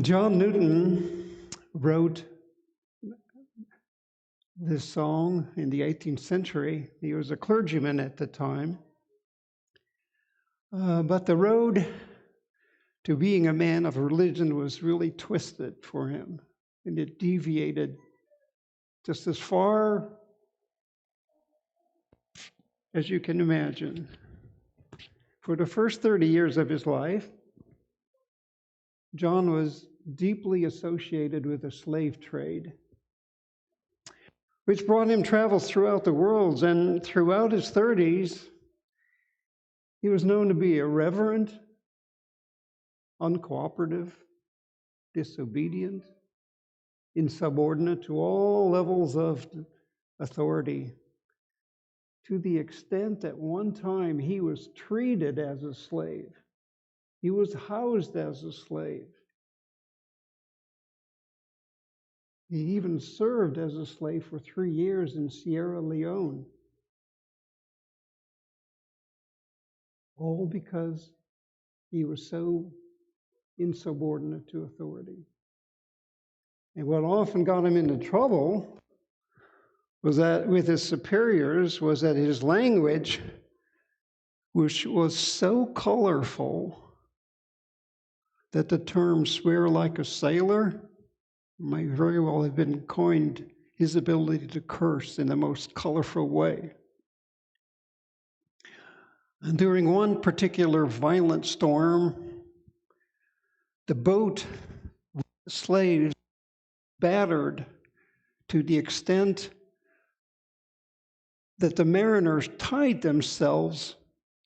John Newton wrote this song in the 18th century. He was a clergyman at the time. But the road to being a man of religion was really twisted for him, and it deviated just as far as you can imagine. For the first 30 years of his life, John was deeply associated with the slave trade, which brought him travels throughout the world. And throughout his 30s, he was known to be irreverent, uncooperative, disobedient, insubordinate to all levels of authority, to the extent that one time he was treated as a slave. He was housed as a slave. He even served as a slave for 3 years in Sierra Leone. All because he was so insubordinate to authority. And what often got him into trouble was that with his superiors was that his language, which was so colorful that the term "swear like a sailor" might very well have been coined, his ability to curse in the most colorful way. And during one particular violent storm, the boat with the slaves battered to the extent that the mariners tied themselves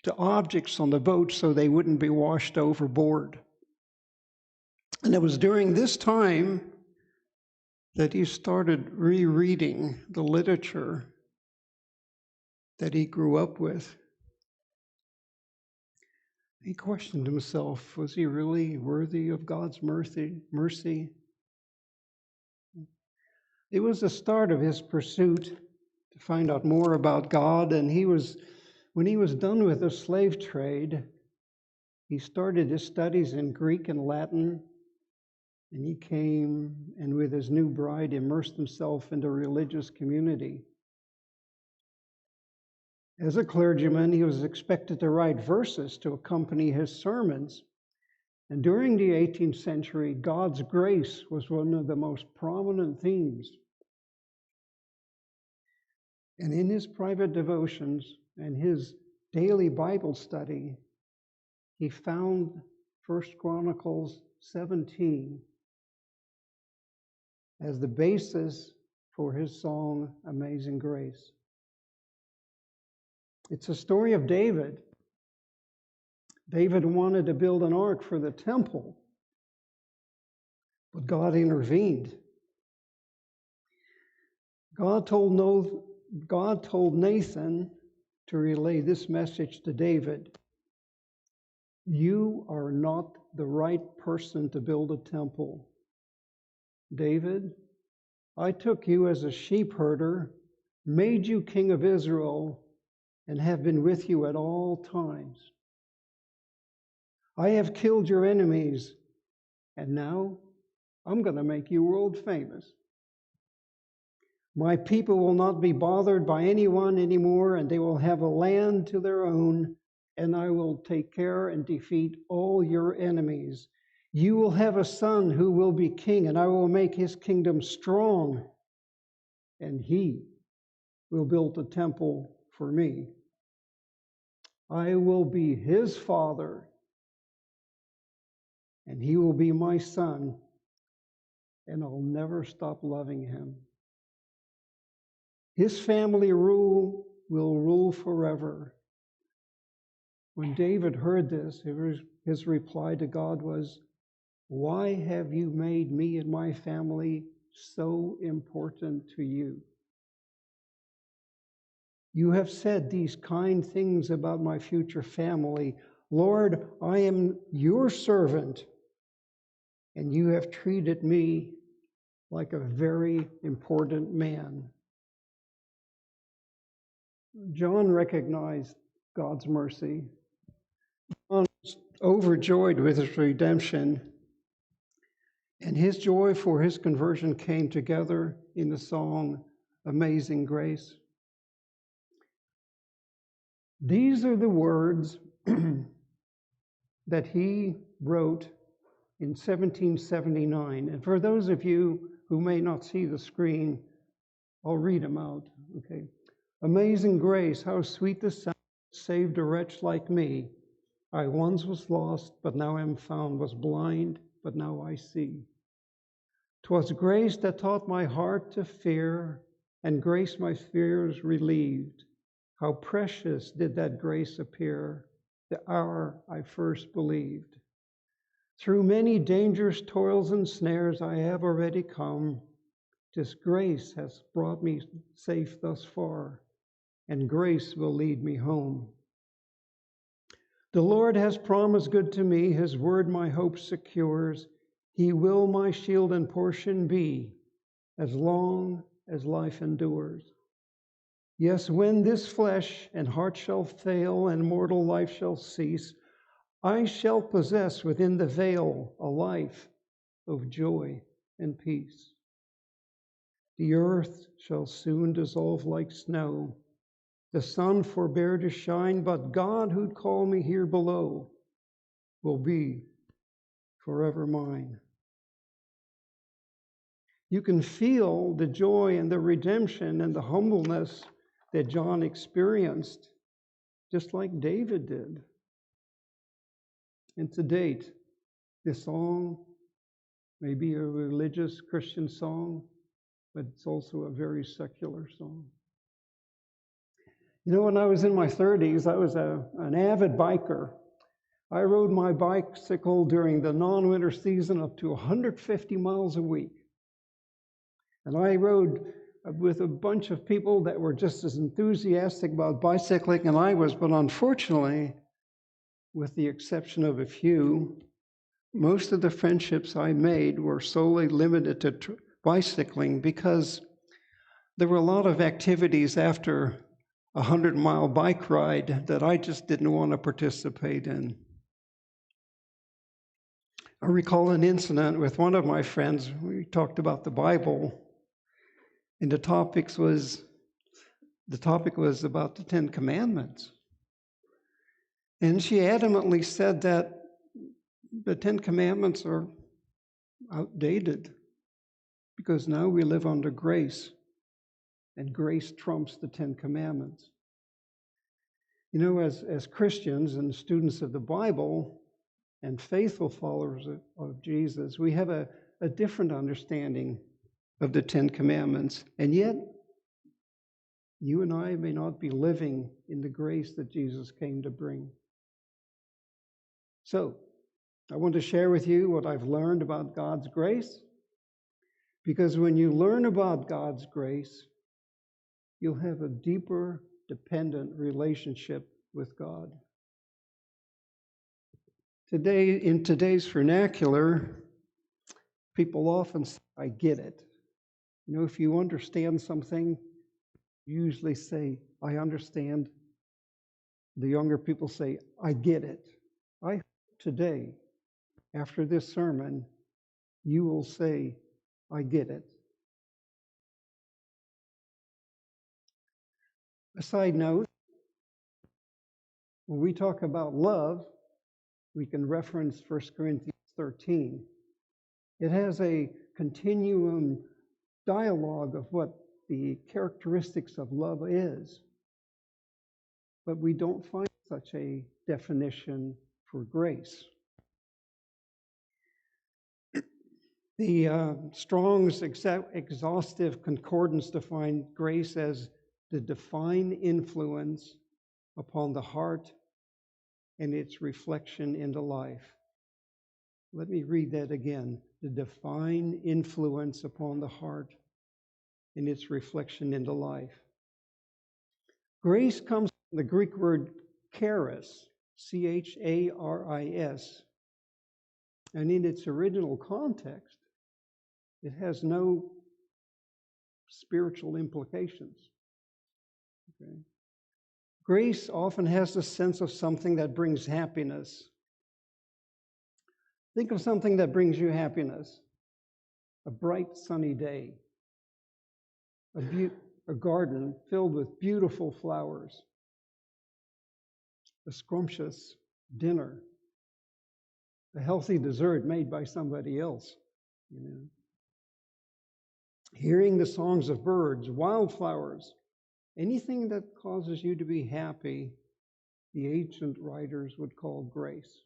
to objects on the boat so they wouldn't be washed overboard. And it was during this time that he started rereading the literature that he grew up with. He questioned himself, was he really worthy of God's mercy? It was the start of his pursuit to find out more about God, and when he was done with the slave trade, he started his studies in Greek and Latin, and he came and with his new bride immersed himself in the religious community. As a clergyman, he was expected to write verses to accompany his sermons. And during the 18th century, God's grace was one of the most prominent themes. And in his private devotions and his daily Bible study, he found 1 Chronicles 17 as the basis for his song, Amazing Grace. It's a story of David. David wanted to build an ark for the temple, but God intervened. God told Nathan to relay this message to David. You are not the right person to build a temple. David, I took you as a sheep herder, made you king of Israel, and have been with you at all times. I have killed your enemies, and now I'm going to make you world famous. My people will not be bothered by anyone anymore, and they will have a land to their own, and I will take care and defeat all your enemies. You will have a son who will be king, and I will make his kingdom strong, and he will build a temple for me. I will be his father, and he will be my son, and I'll never stop loving him. His family will rule forever. When David heard this, his reply to God was, why have you made me and my family so important to you? You have said these kind things about my future family. Lord, I am your servant, and you have treated me like a very important man. John recognized God's mercy. John was overjoyed with his redemption. And his joy for his conversion came together in the song, Amazing Grace. These are the words that he wrote in 1779. And for those of you who may not see the screen, I'll read them out. Okay. Amazing grace, how sweet the sound, saved a wretch like me. I once was lost, but now am found, was blind, but now I see. 'Twas grace that taught my heart to fear, and grace my fears relieved. How precious did that grace appear, the hour I first believed. Through many dangers, toils, and snares I have already come. 'Tis grace has brought me safe thus far, and grace will lead me home. The Lord has promised good to me, his word my hope secures. He will my shield and portion be, as long as life endures. Yes, when this flesh and heart shall fail, and mortal life shall cease, I shall possess within the veil a life of joy and peace. The earth shall soon dissolve like snow, the sun forbear to shine, but God who'd call me here below will be forever mine. You can feel the joy and the redemption and the humbleness that John experienced, just like David did. And to date, this song may be a religious Christian song, but it's also a very secular song. You know, when I was in my 30s, I was an avid biker. I rode my bicycle during the non-winter season up to 150 miles a week. And I rode with a bunch of people that were just as enthusiastic about bicycling as I was, but unfortunately, with the exception of a few, most of the friendships I made were solely limited to bicycling, because there were a lot of activities after a 100-mile bike ride that I just didn't want to participate in. I recall an incident with one of my friends. We talked about the Bible, and the topic was about the Ten Commandments. And she adamantly said that the Ten Commandments are outdated because now we live under grace, and grace trumps the Ten Commandments. You know, as Christians and students of the Bible and faithful followers of Jesus, we have a different understanding of the Ten Commandments, and yet you and I may not be living in the grace that Jesus came to bring. So, I want to share with you what I've learned about God's grace, because when you learn about God's grace, you'll have a deeper, dependent relationship with God. Today, in today's vernacular, people often say, I get it. You know, if you understand something, you usually say, I understand. The younger people say, I get it. I hope today, after this sermon, you will say, I get it. A side note, when we talk about love, we can reference 1 Corinthians 13. It has a continuum dialogue of what the characteristics of love is, but we don't find such a definition for grace. The Strong's exhaustive concordance defined grace as the divine influence upon the heart and its reflection into life. Let me read that again. The divine influence upon the heart and its reflection into life. Grace comes from the Greek word charis, charis, and in its original context, it has no spiritual implications. Okay. Grace often has the sense of something that brings happiness. Think of something that brings you happiness. a bright sunny day, a garden filled with beautiful flowers, a scrumptious dinner, a healthy dessert made by somebody else, hearing the songs of birds, wildflowers, anything that causes you to be happy, the ancient writers would call grace.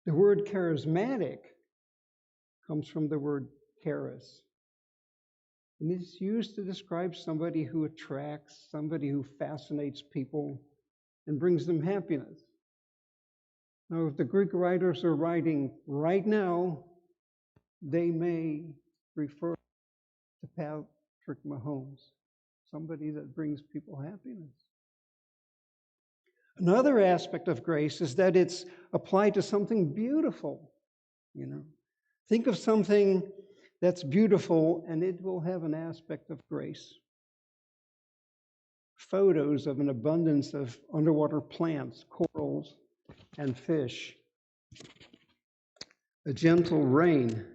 The word charismatic comes from the word charis. And it's used to describe somebody who attracts, somebody who fascinates people and brings them happiness. Now, if the Greek writers are writing right now, they may refer to Patrick Mahomes, somebody that brings people happiness. Another aspect of grace is that it's applied to something beautiful. Think of something that's beautiful and it will have an aspect of grace. Photos of an abundance of underwater plants, corals, and fish. A gentle rain.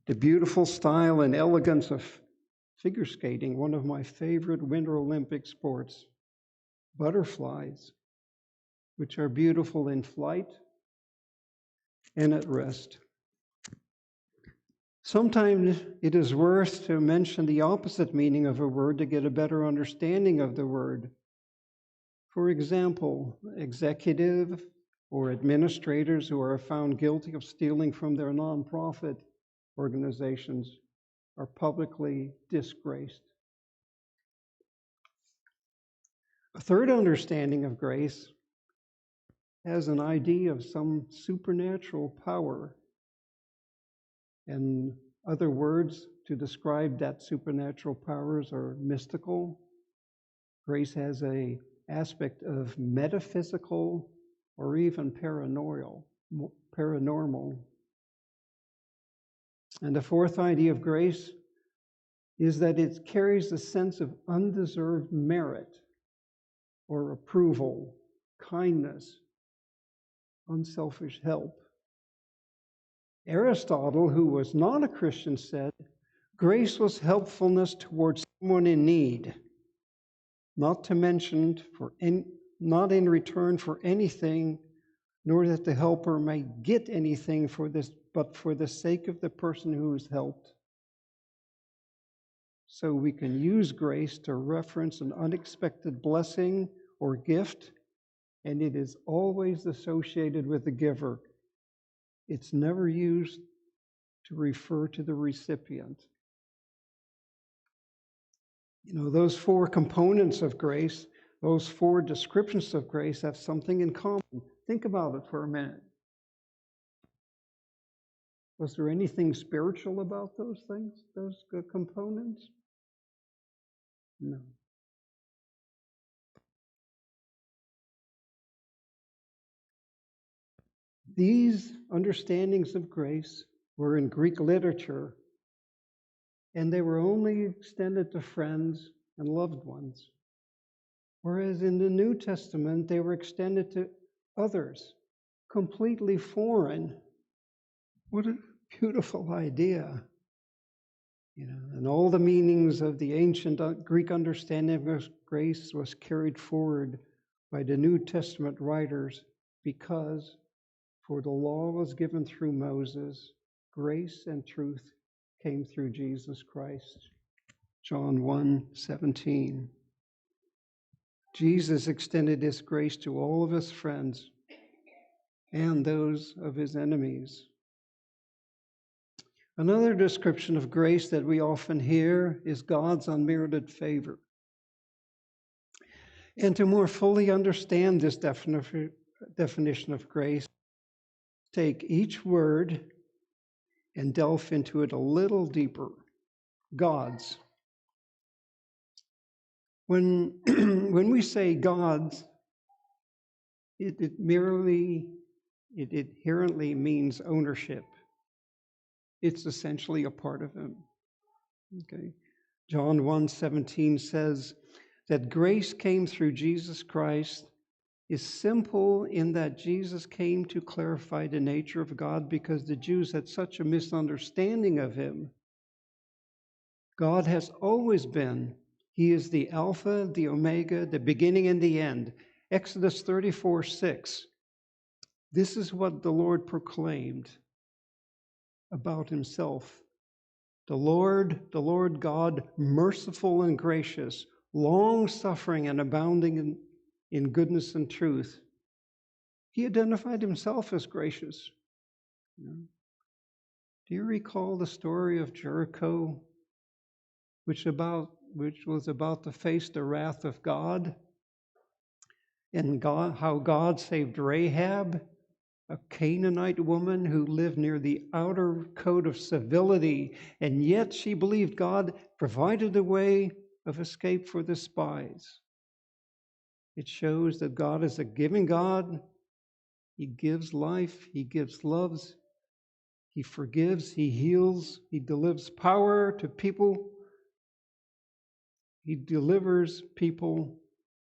The beautiful style and elegance of figure skating, one of my favorite Winter Olympic sports. Butterflies, which are beautiful in flight and at rest. Sometimes it is worth to mention the opposite meaning of a word to get a better understanding of the word. For example, executive or administrators who are found guilty of stealing from their nonprofit organizations are publicly disgraced. A third understanding of grace has an idea of some supernatural power. And other words to describe that supernatural powers are mystical. Grace has an aspect of metaphysical or even paranormal. And the fourth idea of grace is that it carries a sense of undeserved merit or approval, kindness, unselfish help. Aristotle, who was not a Christian, said, grace was helpfulness towards someone in need, not in return for anything, nor that the helper may get anything for this, but for the sake of the person who is helped. So we can use grace to reference an unexpected blessing or gift, and it is always associated with the giver. It's never used to refer to the recipient. Those four components of grace, those four descriptions of grace have something in common. Think about it for a minute. Was there anything spiritual about those things, those components? No. These understandings of grace were in Greek literature, and they were only extended to friends and loved ones. Whereas in the New Testament, they were extended to others, completely foreign. What a beautiful idea. And all the meanings of the ancient Greek understanding of grace was carried forward by the New Testament writers because for the law was given through Moses, grace and truth came through Jesus Christ. John 1:17. Jesus extended his grace to all of his friends and those of his enemies. Another description of grace that we often hear is God's unmerited favor. And to more fully understand this definition of grace, take each word and delve into it a little deeper. God's. When we say God's, it inherently means ownership. It's essentially a part of him. Okay. John 1:17 says that grace came through Jesus Christ is simple in that Jesus came to clarify the nature of God because the Jews had such a misunderstanding of him. God has always been. He is the Alpha, the Omega, the beginning and the end. Exodus 34:6. This is what the Lord proclaimed about himself. The Lord God, merciful and gracious, long-suffering and abounding in goodness and truth. He identified himself as gracious. Do you recall the story of Jericho, which was about to face the wrath of God, and how God saved Rahab, a Canaanite woman who lived near the outer code of civility, and yet she believed God provided a way of escape for the spies. It shows that God is a giving God. He gives life, he gives loves, he forgives, he heals, he delivers power to people. He delivers people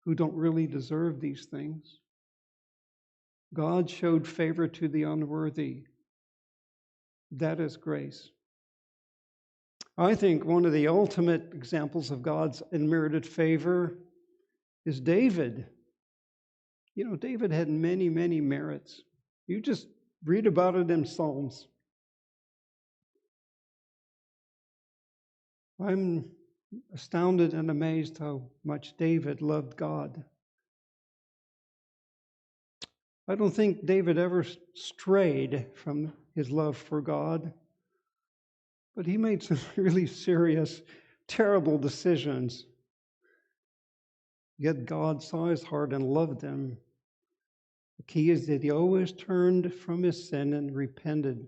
who don't really deserve these things. God showed favor to the unworthy. That is grace. I think one of the ultimate examples of God's unmerited favor is David. You know, David had many, many merits. You just read about it in Psalms. I'm astounded and amazed how much David loved God. I don't think David ever strayed from his love for God, but he made some really serious, terrible decisions. Yet God saw his heart and loved him. The key is that he always turned from his sin and repented.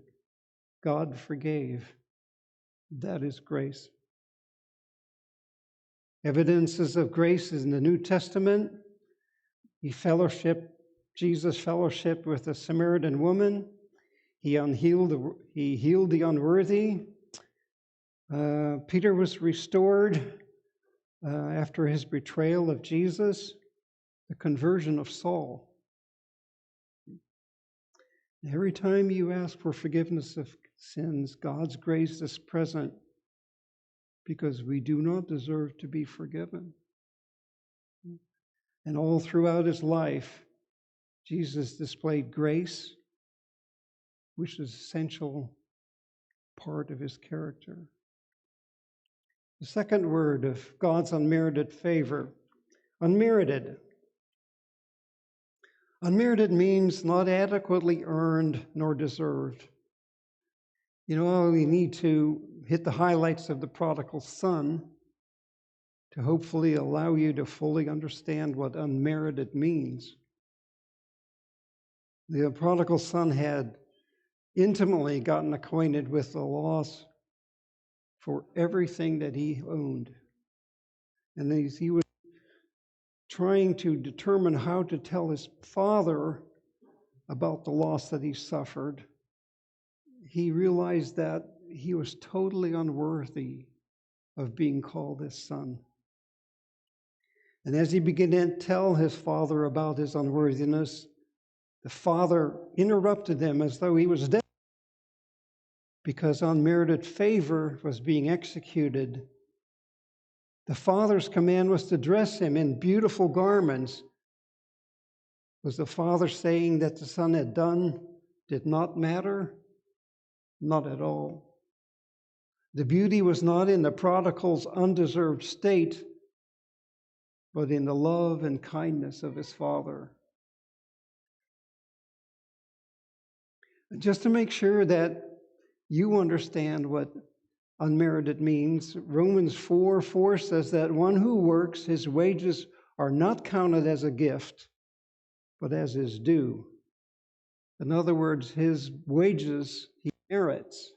God forgave. That is grace. Evidences of grace is in the New Testament. Jesus fellowshiped with a Samaritan woman. He healed the unworthy. Peter was restored after his betrayal of Jesus. The conversion of Saul. Every time you ask for forgiveness of sins, God's grace is present because we do not deserve to be forgiven. And all throughout his life, Jesus displayed grace, which is an essential part of his character. The second word of God's unmerited favor, unmerited. Unmerited means not adequately earned nor deserved. You know, we need to hit the highlights of the prodigal son to hopefully allow you to fully understand what unmerited means. The prodigal son had intimately gotten acquainted with the loss for everything that he owned. And he was trying to determine how to tell his father about the loss that he suffered. He realized that he was totally unworthy of being called his son. And as he began to tell his father about his unworthiness, the father interrupted him as though he was dead, because unmerited favor was being executed. The father's command was to dress him in beautiful garments. Was the father saying that the son had done did not matter? Not at all. The beauty was not in the prodigal's undeserved state, but in the love and kindness of his father. And just to make sure that you understand what unmerited means, Romans 4:4 says that one who works, his wages are not counted as a gift, but as his due. In other words, his wages he merits.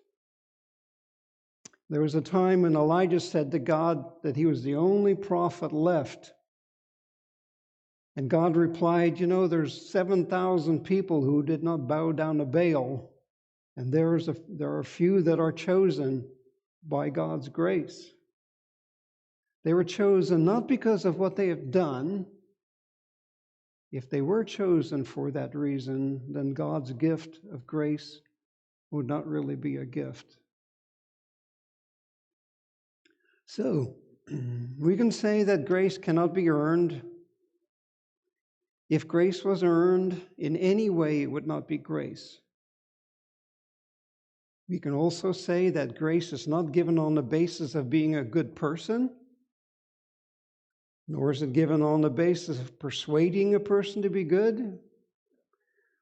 There was a time when Elijah said to God that he was the only prophet left. And God replied, you know, there's 7,000 people who did not bow down to Baal, and there are a few that are chosen by God's grace. They were chosen not because of what they have done, if they were chosen for that reason, then God's gift of grace would not really be a gift. So, we can say that grace cannot be earned. If grace was earned in any way, it would not be grace. We can also say that grace is not given on the basis of being a good person, nor is it given on the basis of persuading a person to be good,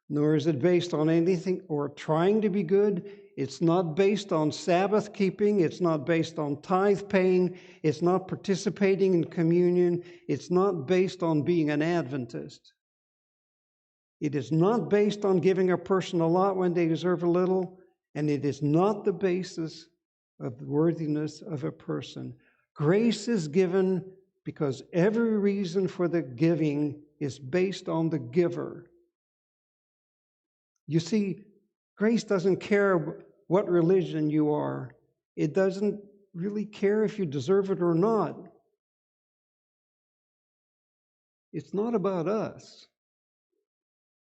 nor is it based on anything or trying to be good. It's not based on Sabbath keeping. It's not based on tithe paying. It's not participating in communion. It's not based on being an Adventist. It is not based on giving a person a lot when they deserve a little, and it is not the basis of the worthiness of a person. Grace is given because every reason for the giving is based on the giver. You see, grace doesn't care what religion you are. It doesn't really care if you deserve it or not. It's not about us.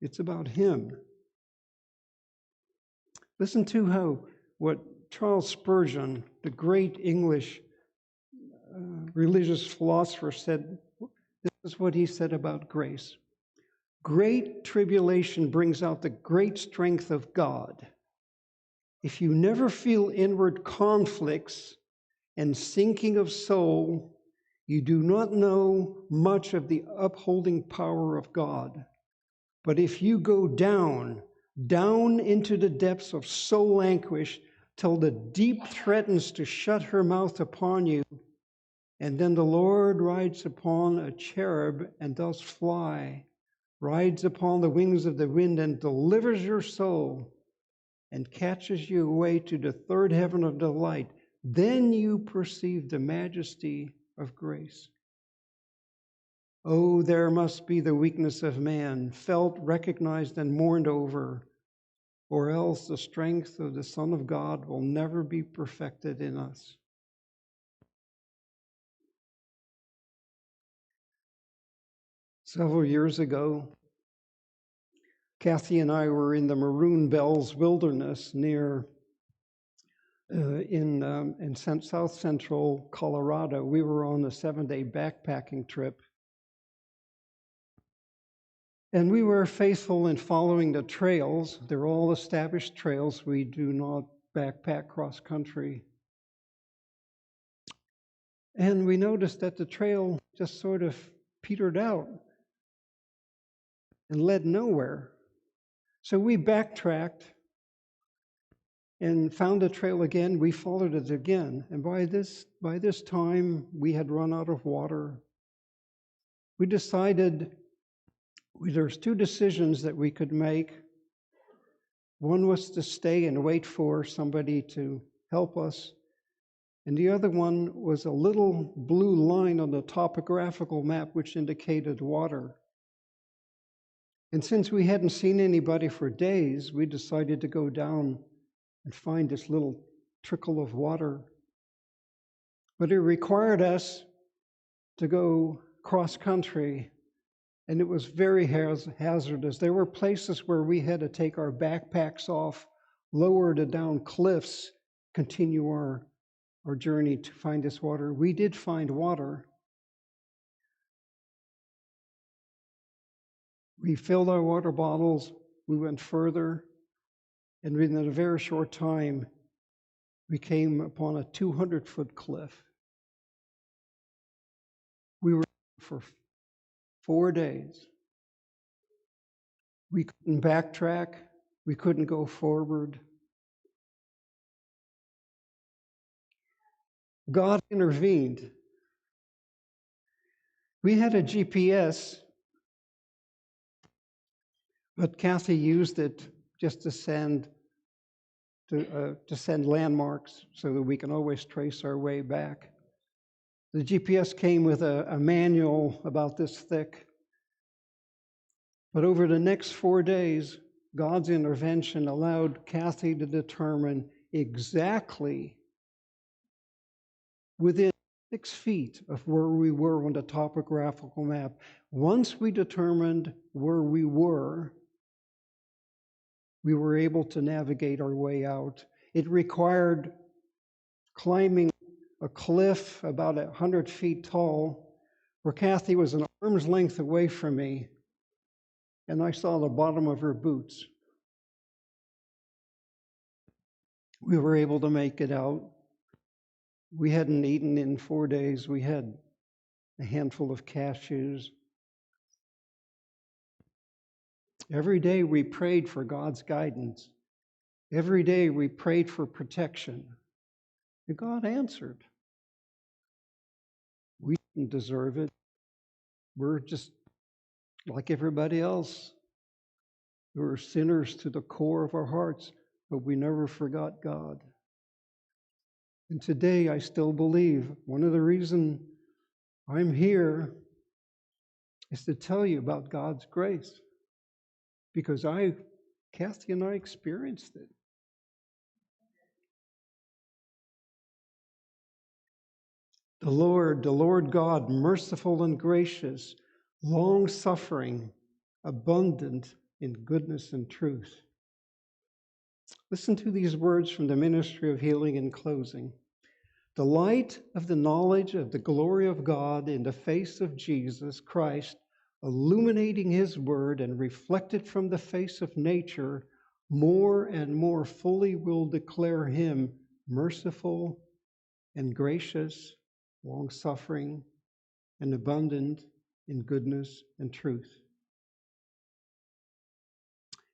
It's about Him. Listen to what Charles Spurgeon, the great English religious philosopher, said. This is what he said about grace. Great tribulation brings out the great strength of God. If you never feel inward conflicts and sinking of soul, you do not know much of the upholding power of God. But if you go down into the depths of soul anguish till the deep threatens to shut her mouth upon you, and then the Lord rides upon a cherub and does fly, rides upon the wings of the wind and delivers your soul and catches you away to the third heaven of delight, then you perceive the majesty of grace. Oh, there must be the weakness of man, felt, recognized, and mourned over, or else the strength of the Son of God will never be perfected in us. Several years ago, Kathy and I were in the Maroon Bells Wilderness near in South Central Colorado. We were on a 7-day backpacking trip. And we were faithful in following the trails. They're all established trails. We do not backpack cross country. And we noticed that the trail just sort of petered out and led nowhere. So we backtracked and found the trail again. We followed it again. And by this time, we had run out of water. We decided there's two decisions that we could make. One was to stay and wait for somebody to help us. And the other one was a little blue line on the topographical map which indicated water. And since we hadn't seen anybody for days, we decided to go down and find this little trickle of water. But it required us to go cross country, and it was very hazardous. There were places where we had to take our backpacks off, lower it down cliffs, continue our journey to find this water. We did find water. We filled our water bottles, we went further, and within a very short time, we came upon a 200-foot cliff. We were for 4 days. We couldn't backtrack. We couldn't go forward. God intervened. We had a GPS, but Kathy used it just to send landmarks so that we can always trace our way back. The GPS came with a manual about this thick. But over the next 4 days, God's intervention allowed Kathy to determine exactly within 6 feet of where we were on the topographical map. Once we determined where we were able to navigate our way out. It required climbing a cliff about 100 feet tall, where Kathy was an arm's length away from me, and I saw the bottom of her boots. We were able to make it out. We hadn't eaten in 4 days. We had a handful of cashews. Every day we prayed for God's guidance. Every day we prayed for protection. And God answered. We didn't deserve it. We're just like everybody else. We were sinners to the core of our hearts, but we never forgot God. And today I still believe one of the reasons I'm here is to tell you about God's grace. Because Kathy and I experienced it. The Lord God, merciful and gracious, long-suffering, abundant in goodness and truth. Listen to these words from the Ministry of Healing in closing. The light of the knowledge of the glory of God in the face of Jesus Christ, illuminating his word and reflected from the face of nature, more and more fully will declare him merciful and gracious, long-suffering, and abundant in goodness and truth.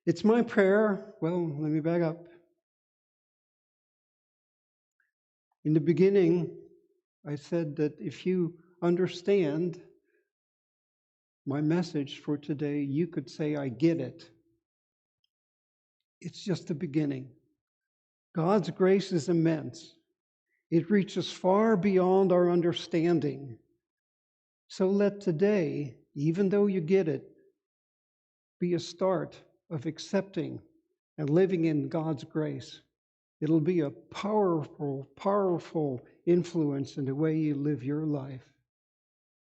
It's my prayer. Well, let me back up. In the beginning, I said that if you understand my message for today, you could say, I get it. It's just the beginning. God's grace is immense. It reaches far beyond our understanding. So let today, even though you get it, be a start of accepting and living in God's grace. It'll be a powerful, powerful influence in the way you live your life.